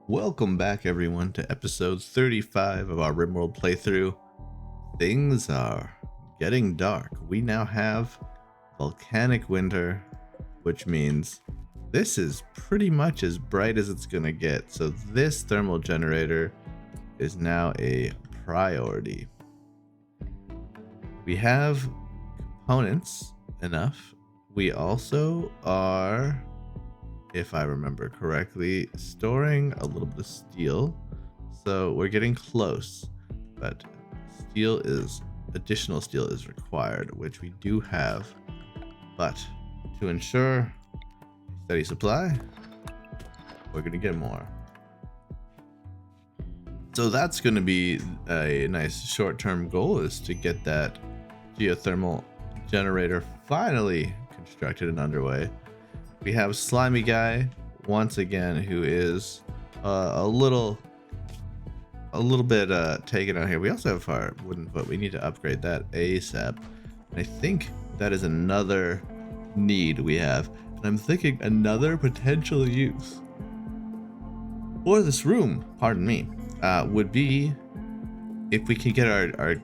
Welcome back, everyone, to episode 35 of our Rimworld playthrough. Things are getting dark. We now have volcanic winter, which means this is pretty much as bright as it's gonna get. So this thermal generator is now a priority. We have components enough. We also are, if I remember correctly, storing a little bit of steel. So we're getting close, but additional steel is required, which we do have. But to ensure steady supply, we're gonna get more. So that's gonna be a nice short-term goal, is to get that geothermal generator finally constructed and underway. We have Slimy Guy once again, who is a little bit taken out here. We also have our wooden foot. We need to upgrade that ASAP. And I think that is another need we have. And I'm thinking another potential use for this room, pardon me, would be if we could get our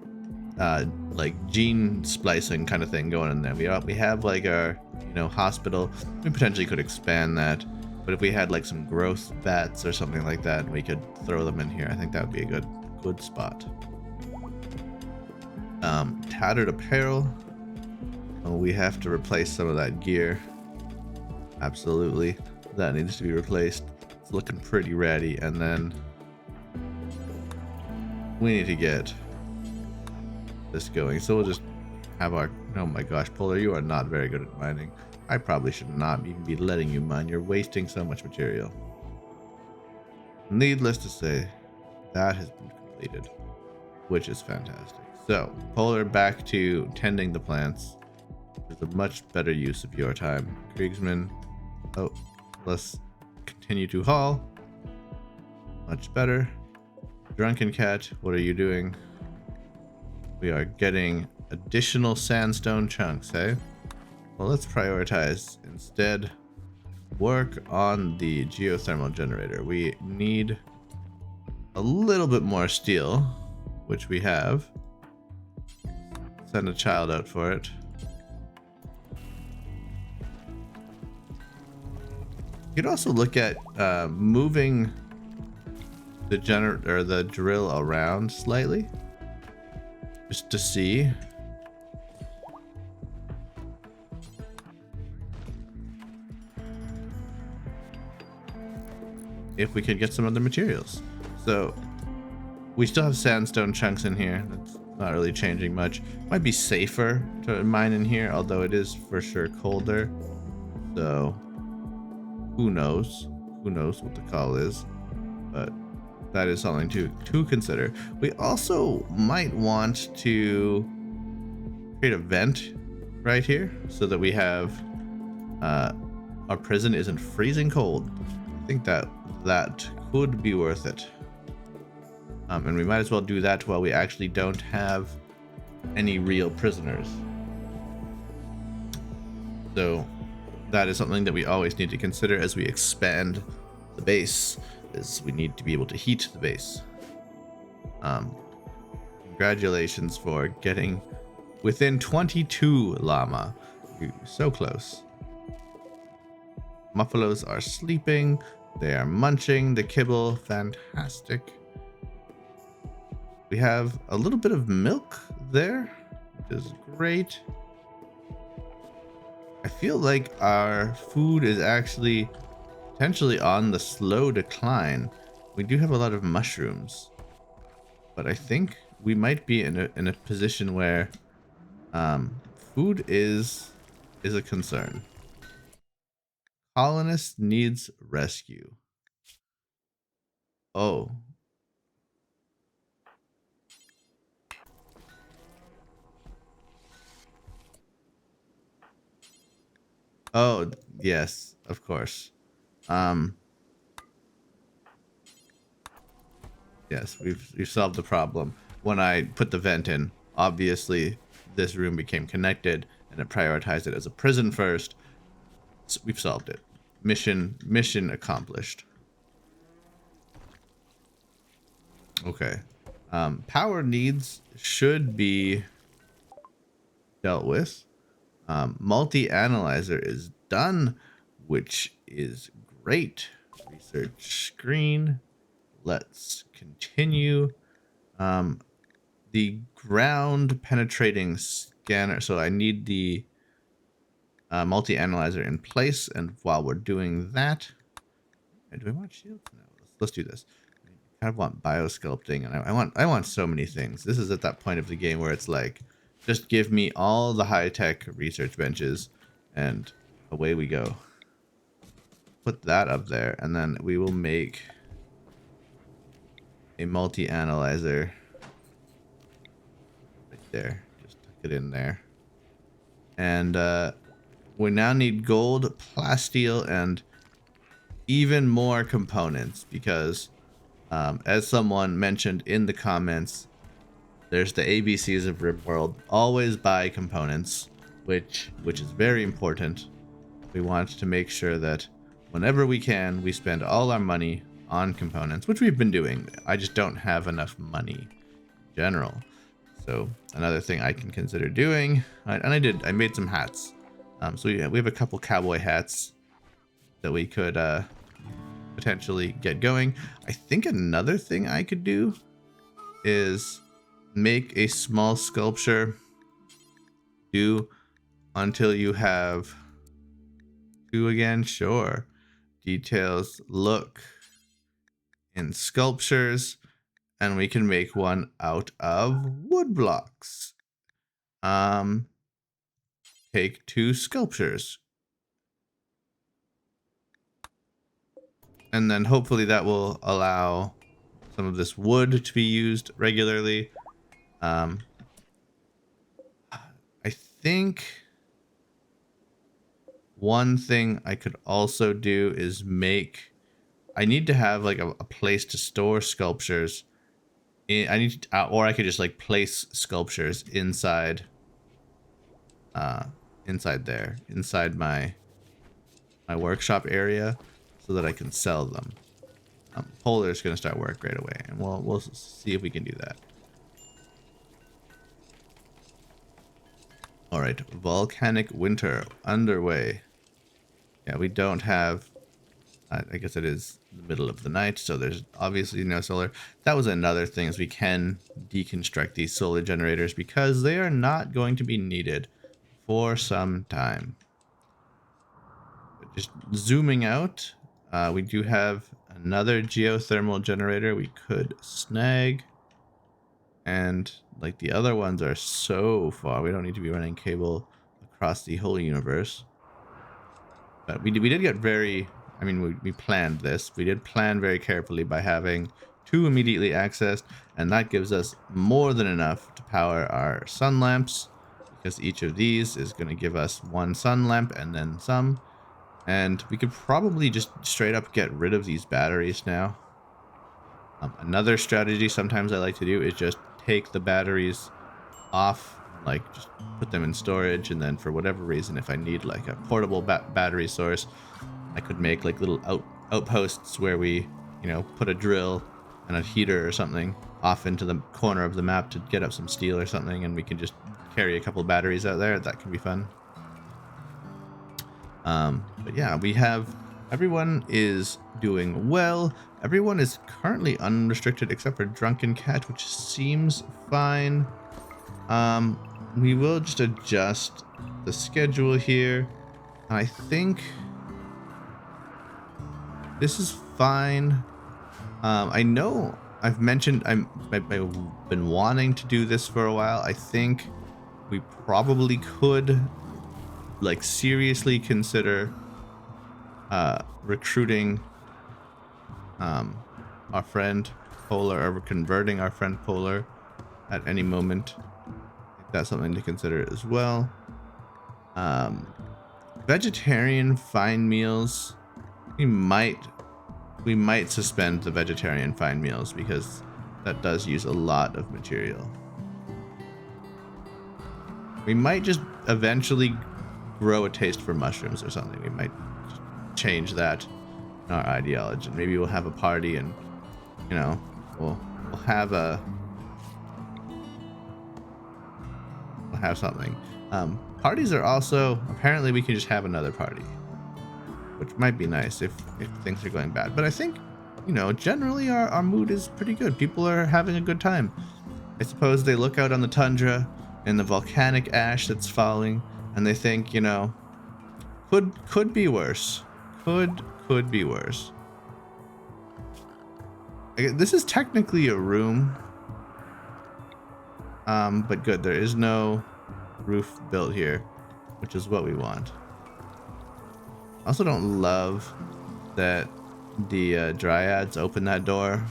like gene splicing kind of thing going in there. We have like our hospital. We potentially could expand that, but if we had like some growth bats or something like that, we could throw them in here. I think that would be a good spot. Tattered apparel. Oh, we have to replace some of that gear. Absolutely, that needs to be replaced. It's looking pretty ratty. And then we need to get this going, so we'll just have our, oh my gosh, Polar, you are not very good at mining. I probably should not even be letting you mine. You're wasting so much material. Needless to say, that has been completed, which is fantastic. So Polar, back to tending the plants. There's a much better use of your time. Kriegsman, oh, let's continue to haul. Much better. Drunken Cat, what are you doing? We are getting additional sandstone chunks, hey? Well, let's prioritize instead work on the geothermal generator. We need a little bit more steel, which we have. Send a child out for it. You could also look at moving the drill around slightly, just to see. If we could get some other materials. So we still have sandstone chunks in here. That's not really changing much. Might be safer to mine in here, although it is for sure colder. So who knows? Who knows what the call is? But that is something to consider. We also might want to create a vent right here so that we have our prison isn't freezing cold. I think that could be worth it. And we might as well do that while we actually don't have any real prisoners. So that is something that we always need to consider as we expand the base, is we need to be able to heat the base. Congratulations for getting within 22 llama. You're so close. Muffalos are sleeping. They are munching the kibble. Fantastic. We have a little bit of milk there, which is great. I feel like our food is actually potentially on the slow decline. We do have a lot of mushrooms, but I think we might be in a position where food is a concern. Colonist needs rescue. Oh. Oh, yes, of course. Yes, we've solved the problem. When I put the vent in, obviously this room became connected and it prioritized it as a prison first. So we've solved it. Mission accomplished. Okay. Power needs should be dealt with. Multi-analyzer is done, which is great. Research screen. Let's continue. The ground penetrating scanner. So I need the multi-analyzer in place, and while we're doing that, do I want shields? No, let's do this. I kind of want biosculpting, and I want so many things. This is at that point of the game where it's like, just give me all the high-tech research benches, and away we go. Put that up there, and then we will make a multi-analyzer right there. Just tuck it in there. And we now need gold, plasteel, and even more components because, as someone mentioned in the comments, there's the ABCs of Rimworld. Always buy components, which is very important. We want to make sure that whenever we can, we spend all our money on components, which we've been doing. I just don't have enough money in general. So another thing I can consider doing, and I made some hats. So we have a couple cowboy hats that we could potentially get going. I think another thing I could do is make a small sculpture. Do until you have two again, sure. Details, look in sculptures, and we can make one out of wood blocks. Take two sculptures. And then hopefully that will allow some of this wood to be used regularly. I think one thing I could also do is I need to have like a place to store sculptures. Or I could just like place sculptures inside inside my workshop area so that I can sell them. Polar's gonna start work right away, and we'll see if we can do that. All right, volcanic winter underway. Yeah, we don't have. I guess it is the middle of the night, so there's obviously no solar. That was another thing, is we can deconstruct these solar generators because they are not going to be needed for some time. But just zooming out, we do have another geothermal generator we could snag. And like the other ones are so far, we don't need to be running cable across the whole universe. But we did get very, I mean, we planned this. We did plan very carefully by having two immediately accessed, and that gives us more than enough to power our sun lamps, because each of these is going to give us one sun lamp and then some. And we could probably just straight up get rid of these batteries now. Another strategy sometimes I like to do is just take the batteries off, like just put them in storage, and then for whatever reason, if I need like a portable battery source, I could make like little outposts where we, you know, put a drill and a heater or something off into the corner of the map to get up some steel or something, and we can just carry a couple batteries out there. That can be fun. But yeah, we have, everyone is doing well. Everyone is currently unrestricted except for Drunken Cat, which seems fine. We will just adjust the schedule here. I think this is fine. I know I've mentioned I've been wanting to do this for a while. I think we probably could like seriously consider recruiting our friend Polar, or converting our friend Polar at any moment. I think that's something to consider as well. Vegetarian fine meals, we might suspend the vegetarian fine meals because that does use a lot of material. We might just eventually grow a taste for mushrooms or something. We might change that in our ideology. Maybe we'll have a party and, you know, we'll we'll have a we'll have something. Parties are also, apparently we can just have another party, which might be nice if things are going bad. But I think, you know, generally our mood is pretty good. People are having a good time. I suppose they look out on the tundra and the volcanic ash that's falling, and they think, you know, could be worse. Could be worse. This is technically a room, but good. There is no roof built here, which is what we want. I also don't love that the dryads open that door.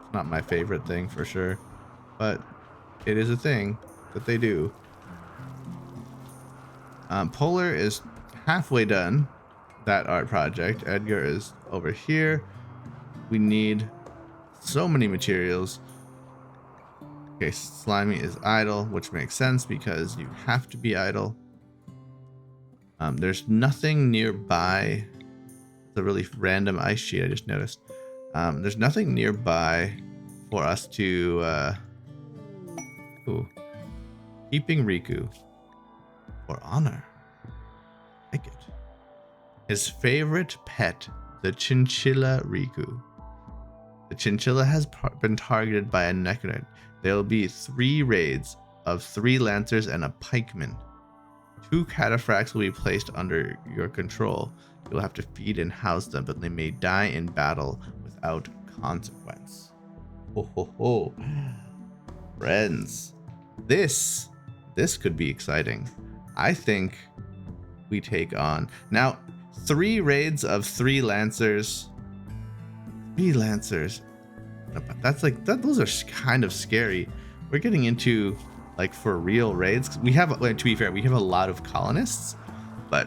It's not my favorite thing for sure, but it is a thing that they do. Polar is halfway done that art project. Edgar is over here. We need so many materials. Okay, Slimy is idle, which makes sense because you have to be idle. There's nothing nearby. It's a really random ice sheet I just noticed. There's nothing nearby for us to keeping Riku for honor. Like it. His favorite pet, the chinchilla Riku. The chinchilla has been targeted by a mechanoid. There will be 3 raids of 3 lancers and a pikeman. 2 cataphracts will be placed under your control. You'll have to feed and house them, but they may die in battle without consequence. Ho ho ho. Friends, this could be exciting. I think we take on now 3 raids of 3 lancers. 3 lancers. That's like that. Those are kind of scary. We're getting into like for real raids. We have, to be fair, we have a lot of colonists, but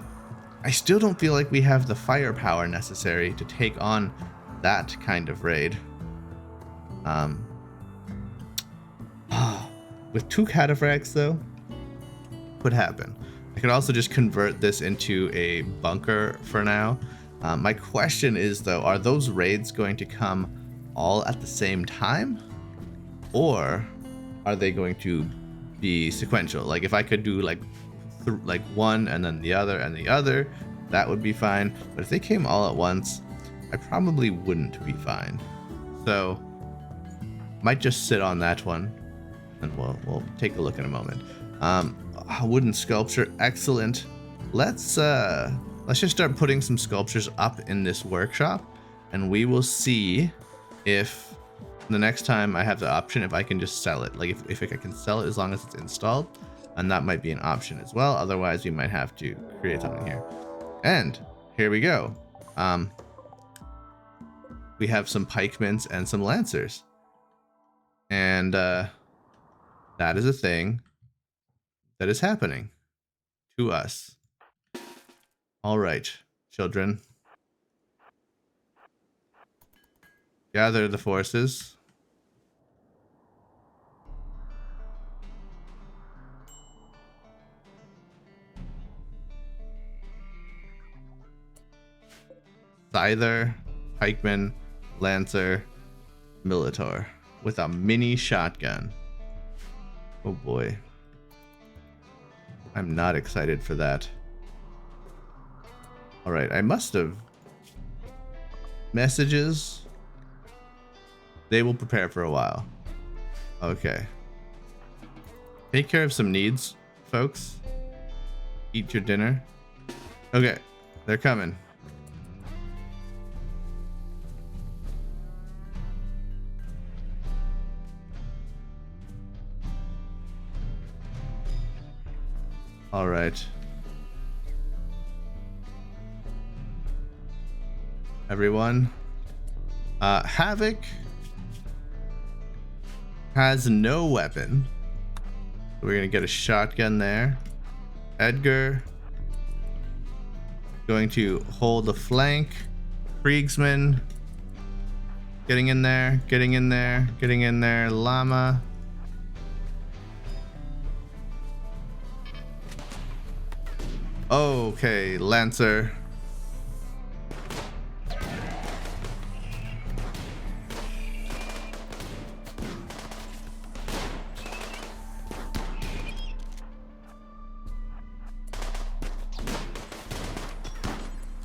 I still don't feel like we have the firepower necessary to take on that kind of raid. With 2 cataphracts though, could happen. I could also just convert this into a bunker for now. My question is though, are those raids going to come all at the same time, or are they going to be sequential? Like if I could do like one and then the other and the other, that would be fine. But if they came all at once, I probably wouldn't be fine. So might just sit on that one, and we'll take a look in a moment. Wooden sculpture, excellent. Let's just start putting some sculptures up in this workshop, and we will see if the next time I have the option, if I can just sell it. Like if I can sell it as long as it's installed, and that might be an option as well. Otherwise, we might have to create something here. And here we go. We have some pikemans and some lancers, and that is a thing that is happening to us. All right, children. Gather the forces. Scyther, pikeman, lancer, militor with a mini shotgun. Oh boy. I'm not excited for that. All right, I must have messages. They will prepare for a while. Okay. Take care of some needs, folks. Eat your dinner. Okay, they're coming. All right. Everyone. Havoc has no weapon. We're gonna get a shotgun there. Edgar going to hold the flank. Kriegsman getting in there, getting in there, getting in there. Llama. Okay, Lancer.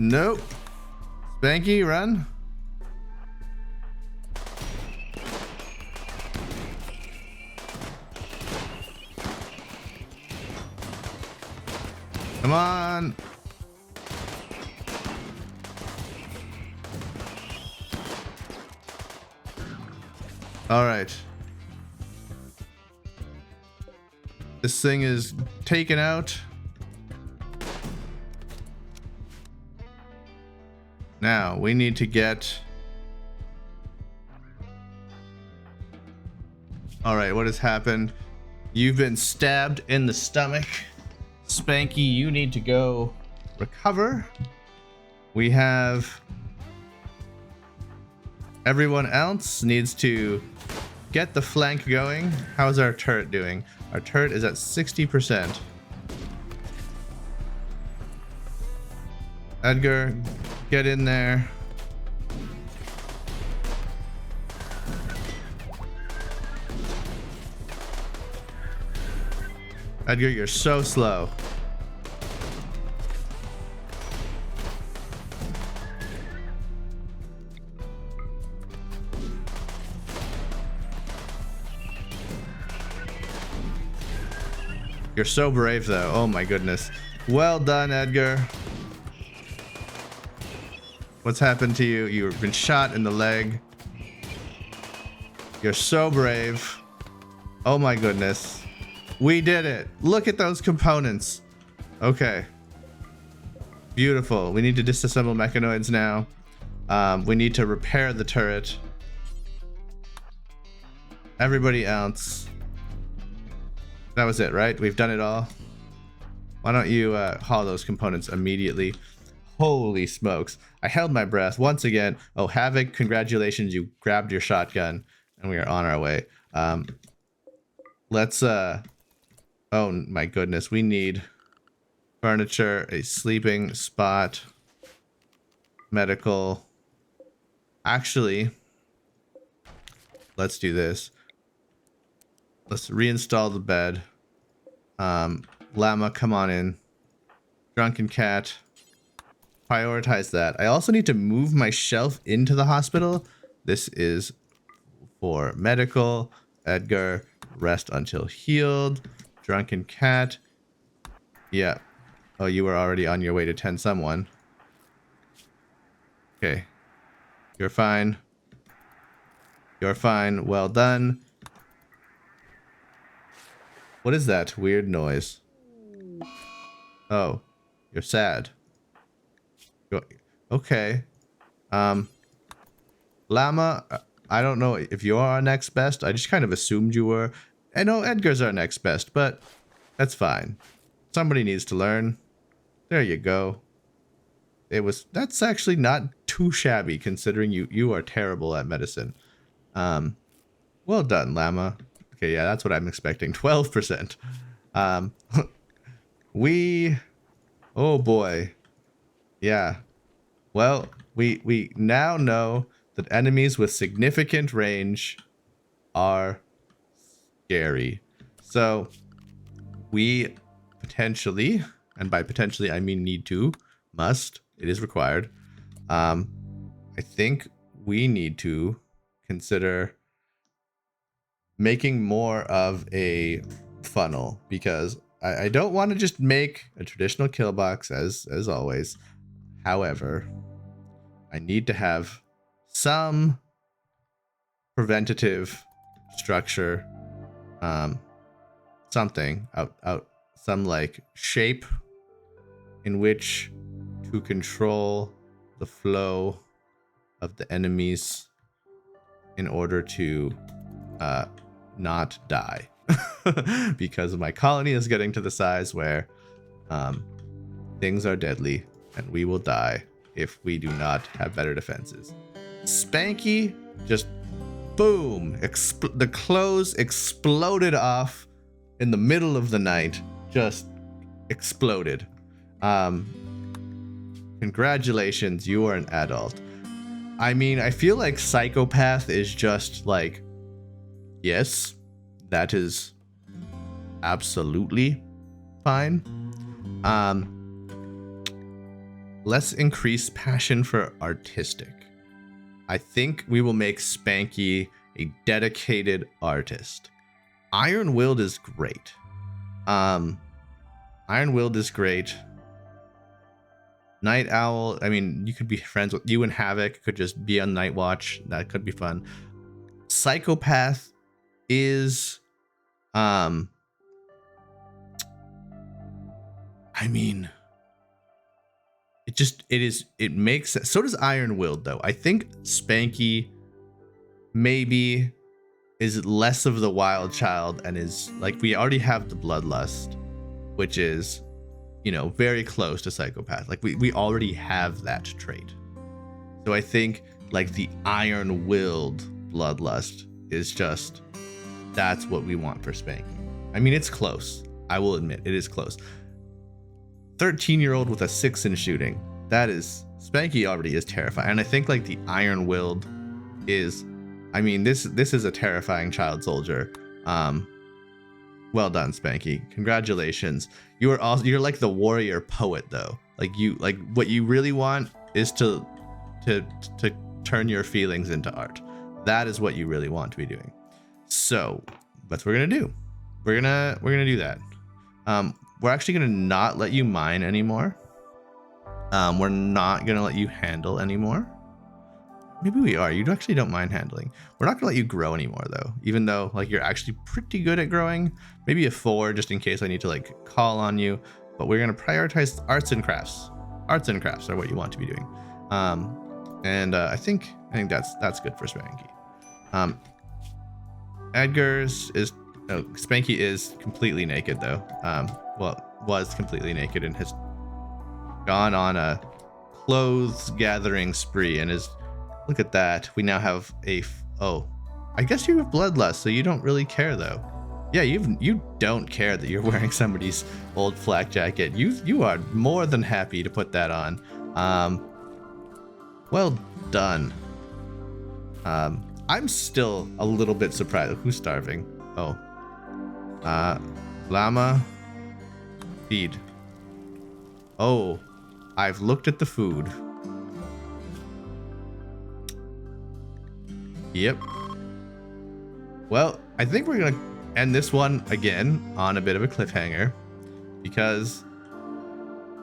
Nope. Spanky, run. Come on. All right. This thing is taken out. Now we need to get... All right, what has happened? You've been stabbed in the stomach. Spanky, you need to go recover. We have... Everyone else needs to get the flank going. How's our turret doing? Our turret is at 60%. Edgar, get in there. Edgar, you're so slow. You're so brave, though. Oh my goodness. Well done, Edgar. What's happened to you? You've been shot in the leg. You're so brave. Oh my goodness. We did it. Look at those components. Okay. Beautiful. We need to disassemble mechanoids now. We need to repair the turret. Everybody else. That was it, right? We've done it all. Why don't you haul those components immediately? Holy smokes. I held my breath once again. Oh, Havoc, congratulations. You grabbed your shotgun and we are on our way. Let's... Oh my goodness. We need furniture, a sleeping spot, medical. Actually, let's do this. Let's reinstall the bed. Llama, come on in. Drunken cat. Prioritize that. I also need to move my shelf into the hospital. This is for medical. Edgar, rest until healed. Drunken cat. Yeah. Oh, you were already on your way to tend someone. Okay. You're fine. You're fine. Well done. What is that weird noise? Oh, you're sad. Okay. Llama, I don't know if you're our next best. I just kind of assumed you were. I know Edgar's our next best, but that's fine. Somebody needs to learn. There you go. That's actually not too shabby considering you are terrible at medicine. Well done, Llama. Okay, yeah, that's what I'm expecting. 12%. Oh boy. Yeah. Well, we now know that enemies with significant range are scary. So we potentially, and by potentially I mean must, it is required. I think we need to consider making more of a funnel, because I don't want to just make a traditional kill box as always. However, I need to have some preventative structure, something some like shape in which to control the flow of the enemies in order to not die. Because my colony is getting to the size where things are deadly and we will die if we do not have better defenses. Spanky just boom, the clothes exploded off in the middle of the night, just exploded. Congratulations, you are an adult. I mean, I feel like psychopath is just like, yes, that is absolutely fine. Let's increase passion for artistic. I think we will make Spanky a dedicated artist. Iron-willed is great. Iron-willed is great. Night Owl, I mean, you could be friends with you and Havoc, could just be on Night Watch. That could be fun. Psychopath is, I mean, it makes sense. So does Iron-willed, though. I think Spanky maybe is less of the wild child and is like, we already have the bloodlust, which is, you know, very close to psychopath. Like we already have that trait. So I think like the iron-willed bloodlust is just, that's what we want for Spanky. I mean, it's close. I will admit it is close. 13-year-old with a 6 in shooting. That is, Spanky already is terrifying. And I think like the iron-willed is, I mean, this is a terrifying child soldier. Well done, Spanky. Congratulations. You're like the warrior poet, though. Like what you really want is to turn your feelings into art. That is what you really want to be doing. So that's what we're gonna do. We're gonna do that. We're actually gonna not let you mine anymore. We're not gonna let you handle anymore. Maybe we are. You actually don't mind handling. We're not gonna let you grow anymore, though. Even though like you're actually pretty good at growing. Maybe a 4, just in case I need to like call on you. But we're gonna prioritize arts and crafts. Arts and crafts are what you want to be doing. I think that's good for Spanky. Edgar's is Spanky is completely naked though. Well, was completely naked and has gone on a clothes gathering spree and is. Look at that. We now have oh, I guess you have bloodlust, so you don't really care though. Yeah, you don't care that you're wearing somebody's old flak jacket. You are more than happy to put that on. Well done. I'm still a little bit surprised. Who's starving? Oh. Llama. Feed. Oh, I've looked at the food. Yep. Well, I think we're gonna end this one again on a bit of a cliffhanger because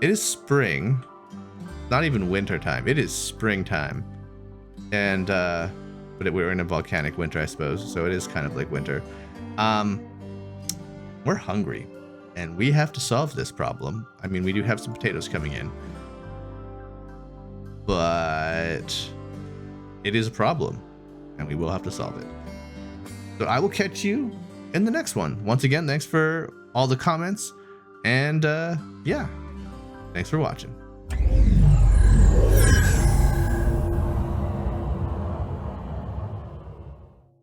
it is spring. Not even winter time. It is springtime. And but we're in a volcanic winter, I suppose, so it is kind of like winter. We're hungry and we have to solve this problem. I mean, we do have some potatoes coming in, but it is a problem and we will have to solve it. So I will catch you in the next one. Once again, thanks for all the comments and yeah, thanks for watching.